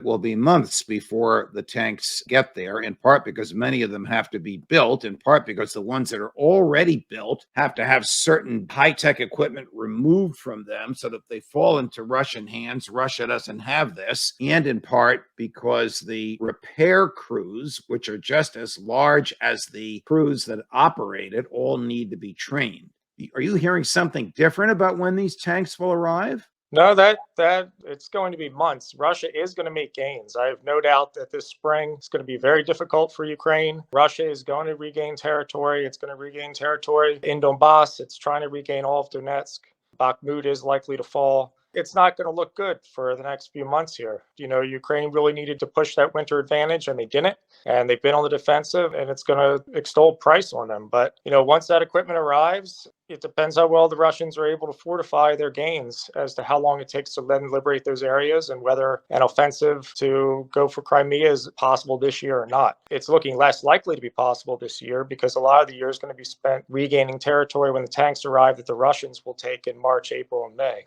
will be months before the tanks get there, in part because many of them have to be built, in part because the ones that are already built have to have certain high tech equipment removed from them so that if they fall into Russian hands, Russia doesn't have this, and in part because the repair crews, which are just as large as the crews that operate it, all need to be trained. Are you hearing something different about when these tanks will arrive? No, that it's going to be months. Russia is going to make gains. I have no doubt that this spring is going to be very difficult for Ukraine. Russia is going to regain territory. It's going to regain territory in Donbass. It's trying to regain all of Donetsk. Bakhmut is likely to fall. It's not going to look good for the next few months here. Ukraine really needed to push that winter advantage and they didn't. And they've been on the defensive and it's going to extol price on them. But, once that equipment arrives, it depends how well the Russians are able to fortify their gains as to how long it takes to then liberate those areas and whether an offensive to go for Crimea is possible this year or not. It's looking less likely to be possible this year because a lot of the year is going to be spent regaining territory when the tanks arrive that the Russians will take in March, April, and May.